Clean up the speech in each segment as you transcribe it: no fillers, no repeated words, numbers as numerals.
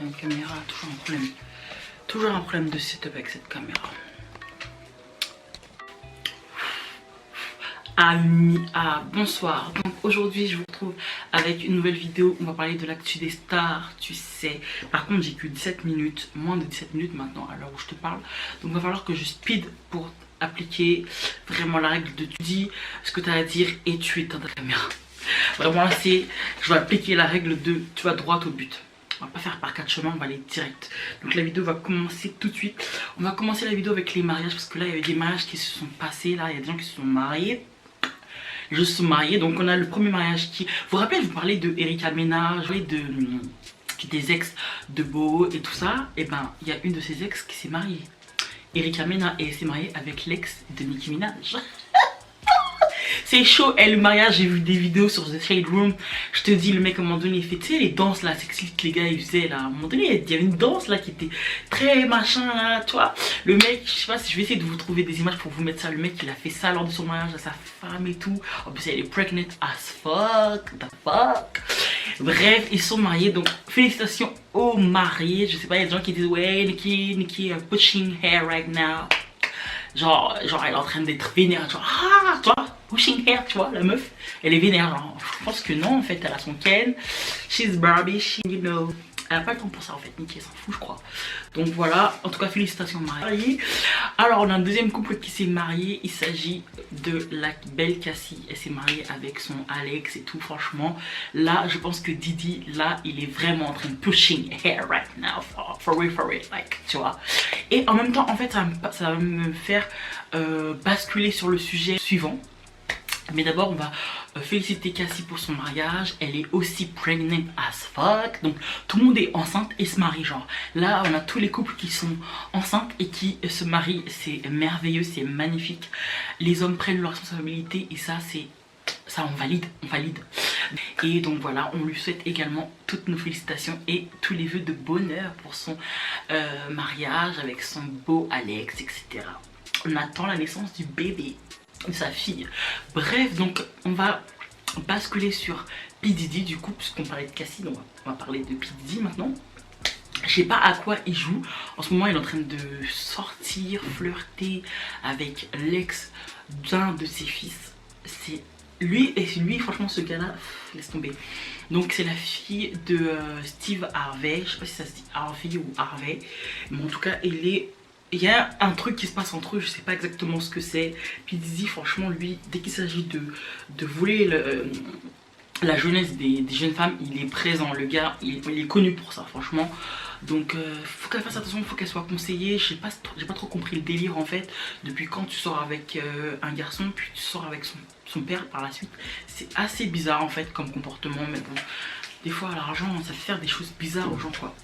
La caméra a toujours un problème. Toujours un problème de setup avec cette caméra. Bonsoir. Donc aujourd'hui je vous retrouve avec une nouvelle vidéo. On va parler de l'actu des stars, tu sais. Par contre j'ai que 17 minutes, moins de 17 minutes maintenant à l'heure où je te parle. Donc il va falloir que je speed pour appliquer vraiment la règle de tu dis ce que tu as à dire et tu éteins ta caméra. Vraiment là c'est, je vais appliquer la règle de tu vas droit au but. On va pas faire par 4 chemins, on va aller direct. Donc la vidéo va commencer tout de suite. On va commencer la vidéo avec les mariages parce que là il y a eu des mariages qui se sont passés. Là il y a des gens qui se sont mariés. Je suis mariée, donc on a le premier mariage qui... Vous vous rappelez, je vous parlais de Erika Mena, des ex de Beau et tout ça. Et ben, il y a une de ses ex qui s'est mariée. Erika Mena, et elle s'est mariée avec l'ex de Nicki Minaj. C'est chaud, et le mariage, j'ai vu des vidéos sur The Shade Room. Je te dis, le mec à un moment donné, il fait, tu sais, les danses là, sexy que les gars ils faisaient là. À un moment donné, il y avait une danse là qui était très machin là, tu vois. Le mec, je sais pas si je vais essayer de vous trouver des images pour vous mettre ça. Le mec, il a fait ça lors de son mariage à sa femme et tout. En plus, elle est pregnant as fuck, the fuck. Bref, ils sont mariés, donc félicitations aux mariés. Je sais pas, il y a des gens qui disent, ouais, Nicki, pushing hair right now. Genre elle est en train d'être vénère, genre, ah, tu vois, pushing hair, tu vois, la meuf, elle est vénère, genre, je pense que non, en fait, elle a son Ken, she's Barbie, you know, elle a pas le temps pour ça, en fait, Nicki, elle s'en fout, je crois. Donc voilà, en tout cas, félicitations mariés. Alors, on a un deuxième couple qui s'est marié, il s'agit de la belle Cassie, elle s'est mariée avec son Alex et tout, franchement, là, je pense que Didi, là, il est vraiment en train de pushing hair right now, for real, like, tu vois. Et en même temps, en fait, ça va me faire basculer sur le sujet suivant. Mais d'abord, on va féliciter Cassie pour son mariage. Elle est aussi pregnant as fuck. Donc, tout le monde est enceinte et se marie. Genre, là, on a tous les couples qui sont enceintes et qui se marient. C'est merveilleux, c'est magnifique. Les hommes prennent leurs responsabilités et ça, c'est... Ça, on valide. Et donc voilà, on lui souhaite également toutes nos félicitations et tous les vœux de bonheur pour son mariage avec son beau Alex, etc. On attend la naissance du bébé, de sa fille. Bref, donc on va basculer sur P Diddy du coup, puisqu'on parlait de Cassie, donc on va parler de P Diddy maintenant. Je sais pas à quoi il joue. En ce moment, il est en train de sortir, flirter avec l'ex d'un de ses fils. C'est lui, franchement, ce gars-là, laisse tomber. Donc, c'est la fille de Steve Harvey. Je sais pas si ça se dit Harvey ou Harvey. Mais en tout cas, il y a un truc qui se passe entre eux. Je sais pas exactement ce que c'est. Puis Diddy, franchement, lui, dès qu'il s'agit de voler la jeunesse des jeunes femmes, il est présent. Le gars, il est connu pour ça, franchement. Donc faut qu'elle fasse attention, faut qu'elle soit conseillée. J'ai pas trop compris le délire en fait. Depuis quand tu sors avec un garçon, puis tu sors avec son père par la suite. C'est assez bizarre en fait comme comportement, mais bon, des fois l'argent ça fait faire des choses bizarres aux gens quoi.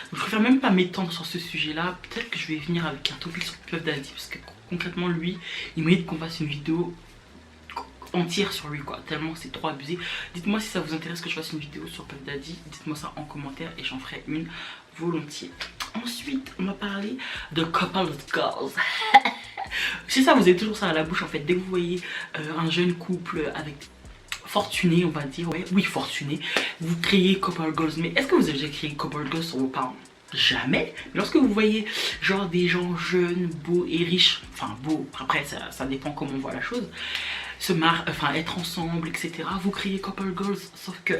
Donc, je préfère même pas m'étendre sur ce sujet là. Peut-être que je vais venir avec un topic sur Puff Daddy, parce que concrètement lui, il mérite qu'on fasse une vidéo entière sur lui quoi, tellement c'est trop abusé. Dites-moi si ça vous intéresse que je fasse une vidéo sur Puff Daddy, dites-moi ça en commentaire et j'en ferai une volontiers. Ensuite on va parler de Couple of Girls. C'est ça, vous avez toujours ça à la bouche en fait, dès que vous voyez un jeune couple avec fortuné on va dire, ouais, oui fortuné, vous criez Couple Girls. Mais est-ce que vous avez déjà crié Couple Girls sur vos parents? Jamais. Mais lorsque vous voyez genre des gens jeunes, beaux et riches, enfin beaux, après ça dépend comment on voit la chose, être ensemble, etc. Vous criez Couple Girls, sauf que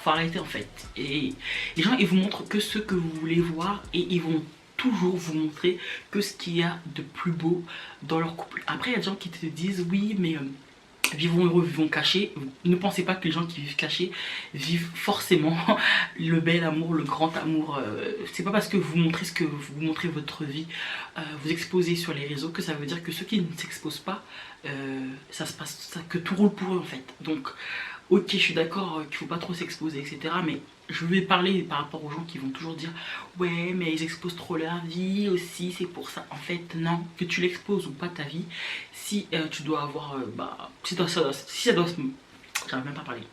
faut arrêter en fait. Et les gens ils vous montrent que ce que vous voulez voir et ils vont toujours vous montrer que ce qu'il y a de plus beau dans leur couple. Après il y a des gens qui te disent oui mais vivons heureux, vivons cachés. Ne pensez pas que les gens qui vivent cachés vivent forcément le bel amour, le grand amour. C'est pas parce que vous montrez vous montrez votre vie, vous exposez sur les réseaux, que ça veut dire que ceux qui ne s'exposent pas, que tout roule pour eux en fait. Donc ok, je suis d'accord qu'il faut pas trop s'exposer, etc. Mais je vais parler par rapport aux gens qui vont toujours dire ouais mais ils exposent trop leur vie aussi, c'est pour ça. En fait non, que tu l'exposes ou pas ta vie, si tu dois avoir si ça doit j'arrive même pas à parler.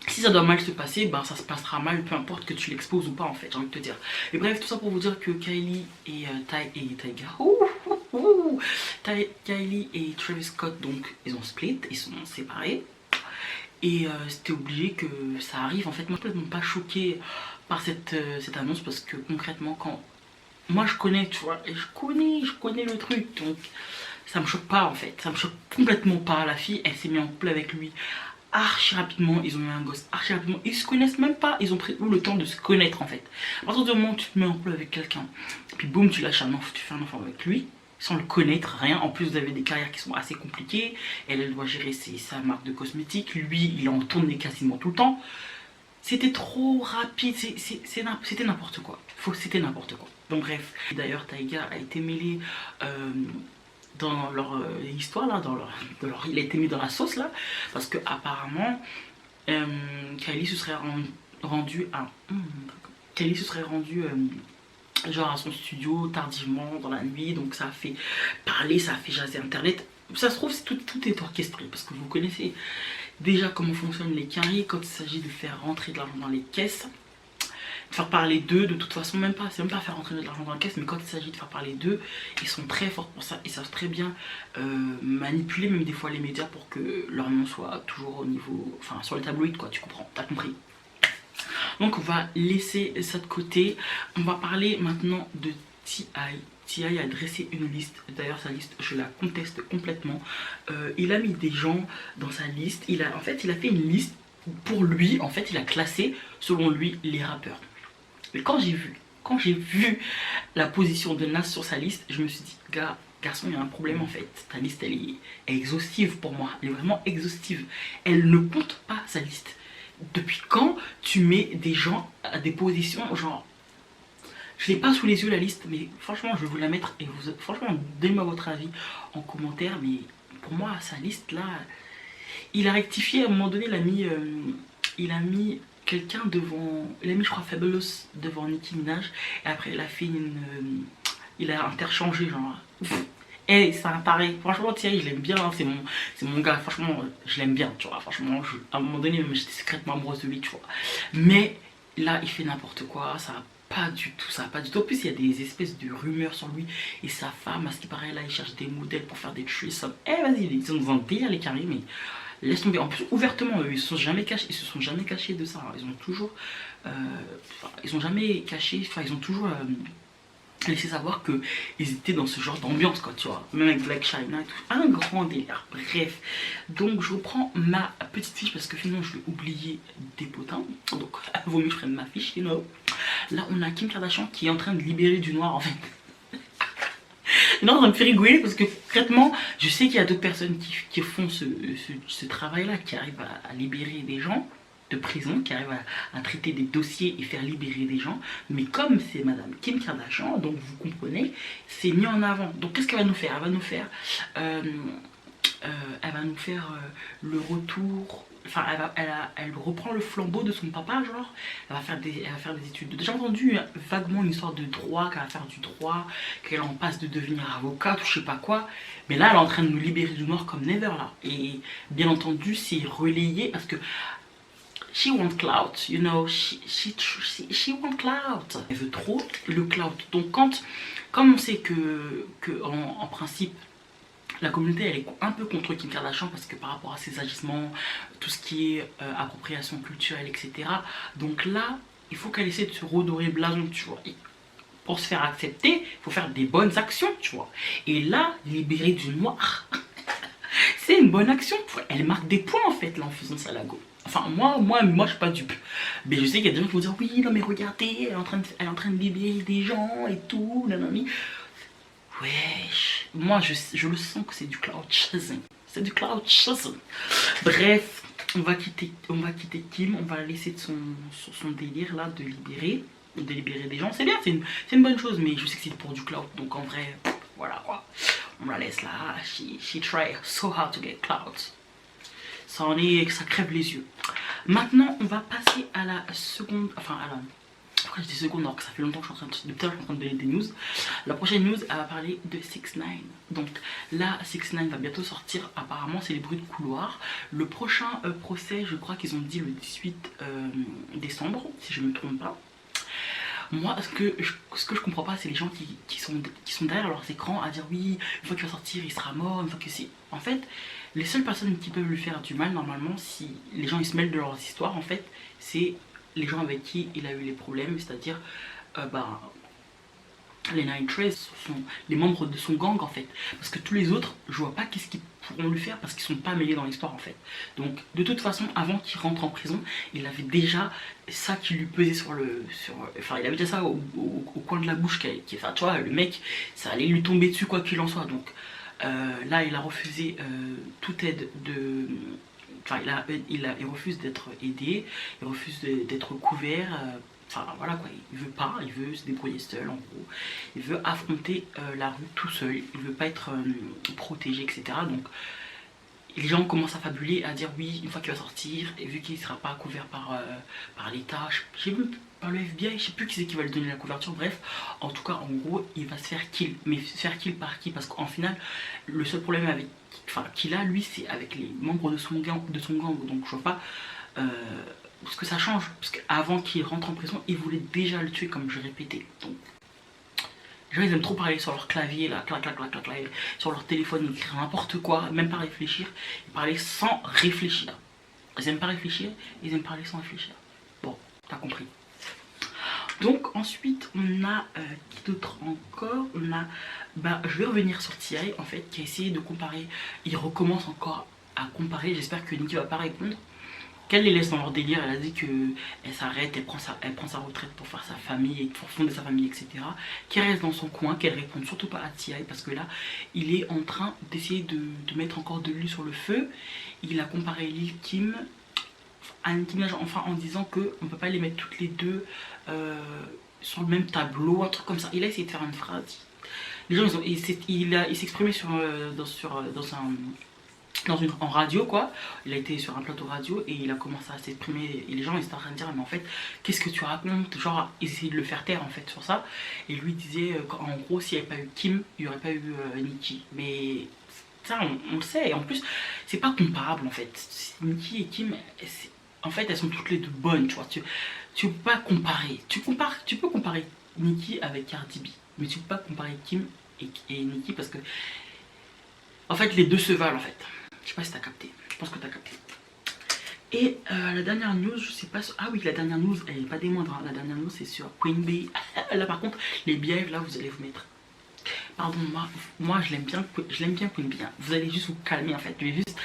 Si ça doit mal se passer, ben ça se passera mal, peu importe que tu l'exposes ou pas en fait, j'ai envie de te dire. Et bref, tout ça pour vous dire que Kylie et Kylie et Travis Scott, donc ils ont split, ils sont séparés. Et c'était obligé que ça arrive. En fait, moi je suis complètement pas choquée par cette annonce parce que concrètement, quand moi je connais, tu vois, et je connais le truc, donc ça me choque pas en fait, ça me choque complètement pas. La fille, elle s'est mise en couple avec lui archi rapidement, ils ont eu un gosse archi rapidement, ils se connaissent même pas, ils ont pris le temps de se connaître en fait. À partir du moment où tu te mets en couple avec quelqu'un, puis boum, tu lâches un enfant, tu fais un enfant avec lui, sans le connaître, rien. En plus, vous avez des carrières qui sont assez compliquées. Elle doit gérer sa marque de cosmétiques. Lui, il est en tournée quasiment tout le temps. C'était trop rapide. C'était n'importe quoi. C'était n'importe quoi. Donc bref. D'ailleurs, Taiga a été mêlé dans leur histoire là, il a été mis dans la sauce là, parce que apparemment, Kylie se serait rendue à, Kylie se serait rendue genre à son studio tardivement dans la nuit, donc ça a fait parler, ça a fait jaser internet. Ça se trouve tout est orchestré parce que vous connaissez déjà comment fonctionnent les caries quand il s'agit de faire rentrer de l'argent dans les caisses, de faire parler d'eux. De toute façon, c'est même pas faire rentrer de l'argent dans la caisse, mais quand il s'agit de faire parler d'eux, ils sont très forts pour ça. Ils savent très bien manipuler même des fois les médias pour que leur nom soit toujours au niveau, enfin sur le tabloïd quoi, tu comprends, t'as compris. Donc on va laisser ça de côté. On va parler maintenant de T.I. T.I. a dressé une liste. D'ailleurs sa liste je la conteste complètement. Il a mis des gens dans sa liste. En fait il a fait une liste pour lui. En fait il a classé selon lui les rappeurs. Mais quand j'ai vu la position de Nas sur sa liste, je me suis dit garçon, il y a un problème en fait. Ta liste elle est exhaustive pour moi. Elle est vraiment exhaustive. Elle ne compte pas sa liste. Depuis quand tu mets des gens à des positions genre... Je l'ai pas sous les yeux la liste, mais franchement je vais vous la mettre et vous, franchement donnez-moi votre avis en commentaire. Mais pour moi sa liste là, il a rectifié à un moment donné, il a mis quelqu'un devant, il a mis je crois Fabulous devant Nicki Minaj, et après il a fait il a interchangé genre... Et c'est un taré, franchement Thierry je l'aime bien, hein. C'est mon gars, franchement je l'aime bien, tu vois, franchement à un moment donné même j'étais secrètement amoureuse de lui, tu vois. Mais là il fait n'importe quoi, ça a pas du tout, ça a pas du tout. En plus il y a des espèces de rumeurs sur lui et sa femme, à ce qui paraît là il cherche des modèles pour faire des threesomes. Eh vas-y, ils sont dans un délire les carrés, mais laisse tomber. En plus ouvertement eux, ils se sont jamais cachés de ça, ils ont toujours, ils ont jamais caché, enfin ils ont toujours... laisser savoir qu'ils étaient dans ce genre d'ambiance quoi, tu vois, même avec Black China et tout, un grand délire. Bref, donc je reprends ma petite fiche parce que finalement je vais oublier des potins, donc vaut mieux que je prenne ma fiche, you know. Là on a Kim Kardashian qui est en train de libérer du noir en fait. Non, ça me fait rigoler parce que concrètement je sais qu'il y a d'autres personnes qui font ce travail là, qui arrivent à libérer des gens de prison, qui arrive à traiter des dossiers et faire libérer des gens. Mais comme c'est madame Kim Kardashian, donc vous comprenez, c'est mis en avant. Donc qu'est-ce qu'elle va nous faire? Elle va nous faire le retour, enfin elle reprend le flambeau de son papa, genre elle va faire des études. J'ai entendu vaguement une histoire de droit, qu'elle va faire du droit, qu'elle en passe de devenir avocate ou je sais pas quoi. Mais là elle est en train de nous libérer du noir comme never là. Et bien entendu c'est relayé parce que she want clout, you know, she want clout. Elle veut trop le clout. Donc comme on sait que en principe la communauté elle est un peu contre Kim Kardashian parce que par rapport à ses agissements, tout ce qui est appropriation culturelle, etc. Donc là, il faut qu'elle essaie de se redorer le blason, tu vois. Et pour se faire accepter, il faut faire des bonnes actions, tu vois. Et là, libérer du noir, c'est une bonne action. Elle marque des points en fait là en faisant ça, la go. Enfin moi je suis pas dupe. Mais je sais qu'il y a des gens qui vont dire oui non mais regardez, elle est en train de libérer des gens et tout, nanani. Wesh, moi je le sens que c'est du cloud chasing. C'est du cloud chasing. Bref, on va quitter Kim, on va la laisser sur son délire là de libérer des gens. C'est bien, c'est une bonne chose, mais je sais que c'est pour du cloud. Donc en vrai, voilà quoi. On la laisse là, she try so hard to get cloud. Ça crève les yeux. Maintenant, on va passer à la seconde, enfin à la... Pourquoi je dis seconde alors que ça fait longtemps que je suis en train de donner des news. La prochaine news, elle va parler de 6ix9ine. Donc là, 6ix9ine va bientôt sortir. Apparemment, c'est les bruits de couloir. Le prochain procès, je crois qu'ils ont dit le 18 décembre, si je ne me trompe pas. Moi, ce que je comprends pas, c'est les gens qui sont derrière leurs écrans à dire oui, une fois qu'il va sortir, il sera mort, une fois que si. En fait, les seules personnes qui peuvent lui faire du mal, normalement, si les gens ils se mêlent de leurs histoires, en fait, c'est les gens avec qui il a eu les problèmes, c'est-à-dire bah, les Nine Trees sont les membres de son gang en fait. Parce que tous les autres, je vois pas qu'est-ce qu'ils pourront lui faire parce qu'ils sont pas mêlés dans l'histoire en fait. Donc de toute façon, avant qu'il rentre en prison, il avait déjà ça qui lui pesait sur le... enfin il avait déjà ça au coin de la bouche enfin tu vois, le mec, ça allait lui tomber dessus quoi qu'il en soit. Donc là il a refusé toute aide de... Enfin, il refuse d'être aidé, il refuse d'être couvert. Enfin voilà quoi, il veut pas, il veut se débrouiller seul en gros. Il veut affronter la rue tout seul, il veut pas être protégé, etc. Donc les gens commencent à fabuler, à dire oui, une fois qu'il va sortir, et vu qu'il sera pas couvert par l'État, je sais même par le FBI, je sais plus qui c'est qui va lui donner la couverture, bref, en tout cas en gros il va se faire kill. Mais se faire kill par qui? Parce qu'en final, le seul problème avec, enfin qu'il a lui, c'est avec les membres de son gang, donc je vois pas ce que ça change, parce qu'avant qu'il rentre en prison, ils voulaient déjà le tuer comme je répétais. Donc les gens ils aiment trop parler sur leur clavier là, clac clac clac clac, clac sur leur téléphone, écrire n'importe quoi, même pas réfléchir, ils parlaient sans réfléchir. Ils aiment pas réfléchir, ils aiment parler sans réfléchir. Bon, t'as compris. Donc ensuite on a qui d'autre encore, on a je vais revenir sur T.I. en fait, qui a essayé de comparer, il recommence encore à comparer, j'espère que Nicki va pas répondre, qu'elle les laisse dans leur délire. Elle a dit qu'elle s'arrête, elle prend sa retraite pour faire sa famille, pour fonder sa famille, etc. Qu'elle reste dans son coin, qu'elle réponde surtout pas à T.I. parce que là, il est en train d'essayer de mettre encore de l'huile sur le feu. Il a comparé Lil Kim à Nicki Minaj, enfin en disant qu'on ne peut pas les mettre toutes les deux sur le même tableau, un truc comme ça. Il a essayé de faire une phrase. Les gens, il s'exprimait en radio quoi, il a été sur un plateau radio et il a commencé à s'exprimer et les gens ils étaient en train de dire mais en fait qu'est-ce que tu racontes, genre ils essayaient de le faire taire en fait sur ça, et lui disait en gros s'il n'y avait pas eu Kim, il n'y aurait pas eu Nicki, mais ça on le sait, et en plus c'est pas comparable en fait, Nicki et Kim en fait elles sont toutes les deux bonnes, tu vois, tu peux pas comparer, tu peux comparer Nicki avec Cardi B, mais tu peux pas comparer Kim et Nicki parce que en fait les deux se valent en fait. Je sais pas si t'as capté, je pense que t'as capté. Et la dernière news, je sais pas... Ah oui, la dernière news, elle est pas des moindres, hein. La dernière news c'est sur Queen Bee. Là par contre, les beehives là, vous allez vous mettre... Pardon, moi je l'aime bien Queen Bee, hein. Vous allez juste vous calmer en fait. Je vais juste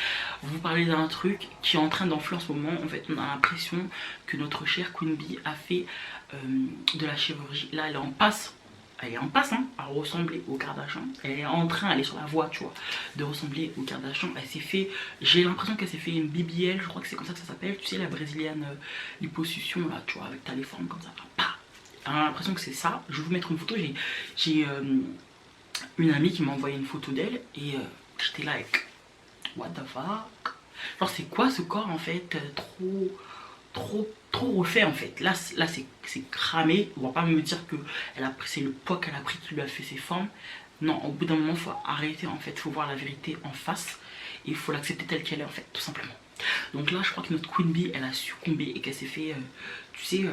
vous parler d'un truc qui est en train d'enfler en ce moment. En fait, on a l'impression que notre chère Queen Bee a fait de la chirurgie. Là, elle est en passe. Elle est en passe hein, à ressembler aux Kardashian. Elle est en train, elle est sur la voie, tu vois, de ressembler aux Kardashian. Elle s'est fait, j'ai l'impression qu'elle s'est fait une BBL, je crois que c'est comme ça que ça s'appelle. Tu sais, la brésilienne liposuction là, tu vois, avec t'as les formes comme ça. Bah, j'ai l'impression que c'est ça. Je vais vous mettre une photo. J'ai une amie qui m'a envoyé une photo d'elle et j'étais là avec what the fuck. Genre c'est quoi ce corps en fait, trop refait en fait. Là c'est cramé. On va pas me dire que c'est le poids qu'elle a pris qui lui a fait ses formes. Non, au bout d'un moment faut arrêter en fait, faut voir la vérité en face et il faut l'accepter telle qu'elle est en fait, tout simplement. Donc là je crois que notre Queen Bee elle a succombé et qu'elle s'est fait tu sais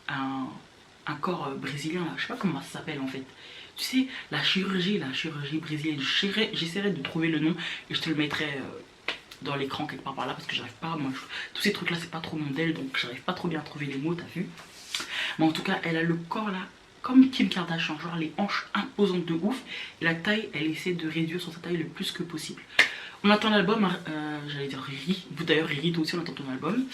un corps brésilien là, je sais pas comment ça s'appelle en fait. Tu sais, la chirurgie brésilienne, j'essaierai de trouver le nom et je te le mettrai dans l'écran quelque part par là parce que j'arrive pas, moi tous ces trucs là c'est pas trop mon modèle donc j'arrive pas trop bien à trouver les mots, t'as vu. Mais en tout cas elle a le corps là comme Kim Kardashian, genre les hanches imposantes de ouf et la taille elle essaie de réduire sur sa taille le plus que possible. On attend l'album, j'allais dire Riri, d'ailleurs Riri toi aussi on attend ton album,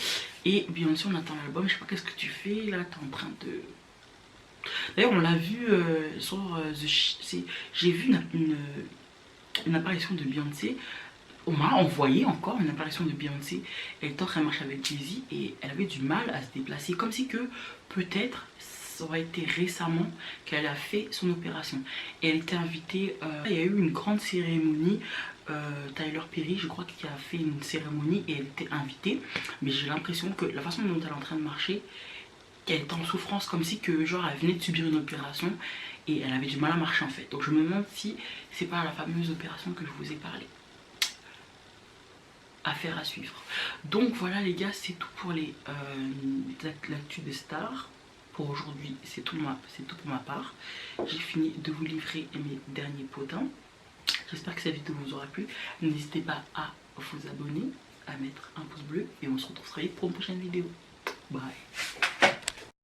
et bien sûr on attend l'album, je sais pas qu'est-ce que tu fais là, t'es en train de... D'ailleurs on l'a vu sur j'ai vu une apparition de Beyoncé. On m'a envoyé encore une apparition de Beyoncé. Elle était en train de marcher avec Jay-Z et elle avait du mal à se déplacer. Comme si que peut-être ça aurait été récemment qu'elle a fait son opération. Et elle était invitée, il y a eu une grande cérémonie. Tyler Perry je crois qu'il a fait une cérémonie et elle était invitée. Mais j'ai l'impression que la façon dont elle est en train de marcher, qu'elle était en souffrance comme si que genre elle venait de subir une opération et elle avait du mal à marcher en fait. Donc je me demande si c'est pas la fameuse opération que je vous ai parlé. Affaire à suivre. Donc voilà les gars, c'est tout pour l'actu des stars. pour aujourd'hui, c'est tout pour ma part. J'ai fini de vous livrer mes derniers potins. J'espère que cette vidéo vous aura plu. N'hésitez pas à vous abonner, à mettre un pouce bleu et on se retrouve très vite pour une prochaine vidéo. Bye.